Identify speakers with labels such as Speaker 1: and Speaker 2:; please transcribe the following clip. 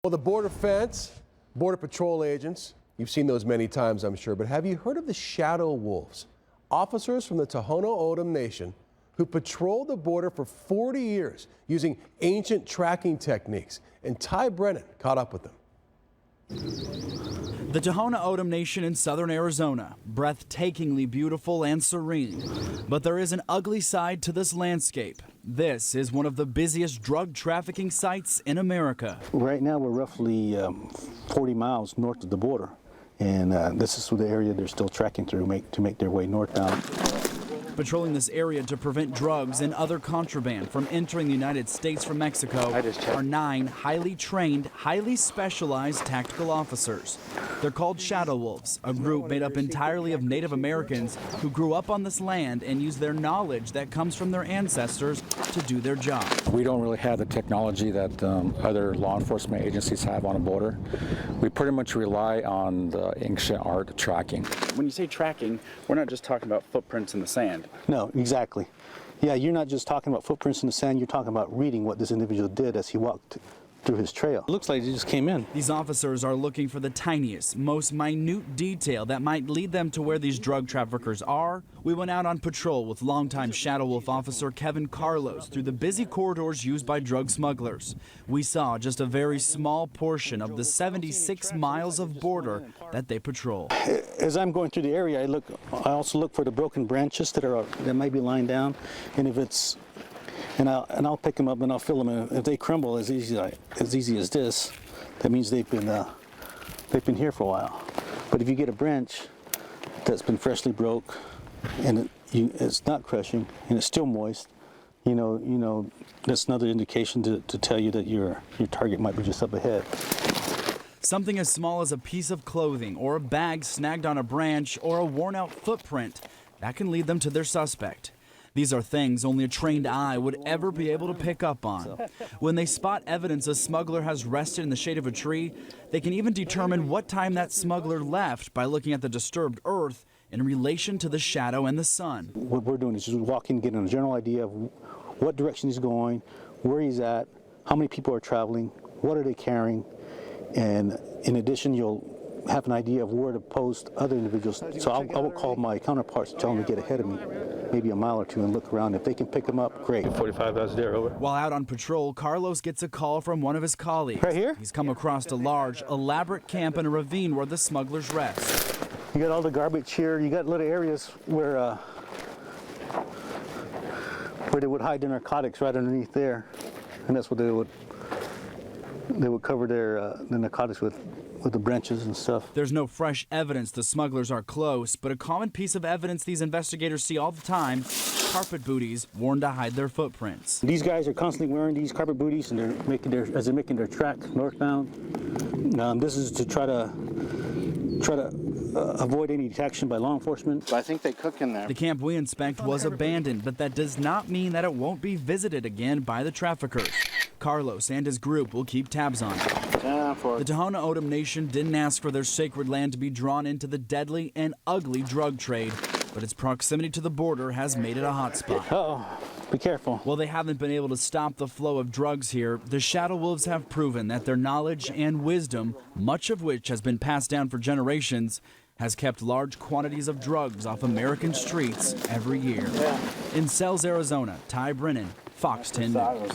Speaker 1: Well, the border fence, border patrol agents, you've seen those many times, I'm sure, but have you heard of the shadow wolves? Officers from the Tohono O'odham Nation who patrolled the border for 40 years using ancient tracking techniques. And Ty Brennan caught up with them.
Speaker 2: The Tohono O'odham Nation in southern Arizona, breathtakingly beautiful and serene. But there is an ugly side to this landscape. This is one of the busiest drug trafficking sites in America.
Speaker 3: Right now we're roughly 40 miles north of the border, and this is the area they're still tracking through to make their way northbound.
Speaker 2: Patrolling this area to prevent drugs and other contraband from entering the United States from Mexico are 9 highly trained, highly specialized tactical officers. They're called Shadow Wolves, a group made up entirely of Native Americans who grew up on this land and use their knowledge that comes from their ancestors to do their job.
Speaker 4: We don't really have the technology that other law enforcement agencies have on a border. We pretty much rely on the ancient art of tracking.
Speaker 5: When you say tracking, we're not just talking about footprints in the sand.
Speaker 3: No, exactly. Yeah, you're not just talking about footprints in the sand, you're talking about reading what this individual did as he walked through his trail. It looks like he just came in.
Speaker 2: These officers are looking for the tiniest, most minute detail that might lead them to where these drug traffickers are. We went out on patrol with longtime Shadow Wolf officer Kevin Carlos through the busy corridors used by drug smugglers. We saw just a very small portion of the 76 miles of border that they patrol.
Speaker 3: As I'm going through the area, I also look for the broken branches that might be lying down, and if it's I'll pick them up and I'll fill them in. If they crumble as easy as this, that means they've been here for a while. But if you get a branch that's been freshly broke and it's not crushing and it's still moist, you know that's another indication to tell you that your target might be just up ahead.
Speaker 2: Something as small as a piece of clothing or a bag snagged on a branch or a worn-out footprint, that can lead them to their suspect. These are things only a trained eye would ever be able to pick up on. When they spot evidence a smuggler has rested in the shade of a tree, they can even determine what time that smuggler left by looking at the disturbed earth in relation to the shadow and the sun.
Speaker 3: What we're doing is just walking, getting a general idea of what direction he's going, where he's at, how many people are traveling, what are they carrying, and in addition, you'll have an idea of where to post other individuals. So I will call my counterparts to tell them to get ahead of me, maybe a mile or two, and look around. If they can pick them up, great.
Speaker 4: 45, that's there, over.
Speaker 2: While out on patrol, Carlos gets a call from one of his colleagues.
Speaker 3: Right here?
Speaker 2: He's come across a large, elaborate camp in a ravine where the smugglers rest.
Speaker 3: You got all the garbage here. You got little areas where they would hide their narcotics right underneath there, and that's what they would cover their narcotics with the branches and stuff.
Speaker 2: There's no fresh evidence the smugglers are close, but a common piece of evidence these investigators see all the time: carpet booties worn to hide their footprints.
Speaker 3: These guys are constantly wearing these carpet booties, and as they're making their track northbound. This is to try to avoid any detection by law enforcement.
Speaker 5: I think they cook in there.
Speaker 2: The camp we inspect was abandoned, but that does not mean that it won't be visited again by the traffickers. Carlos and his group will keep tabs on it. The Tohono O'odham Nation didn't ask for their sacred land to be drawn into the deadly and ugly drug trade, but its proximity to the border has made it a hotspot.
Speaker 3: Uh-oh, be careful.
Speaker 2: While they haven't been able to stop the flow of drugs here, the Shadow Wolves have proven that their knowledge and wisdom, much of which has been passed down for generations, has kept large quantities of drugs off American streets every year. In Sells, Arizona, Ty Brennan, Fox 10 News.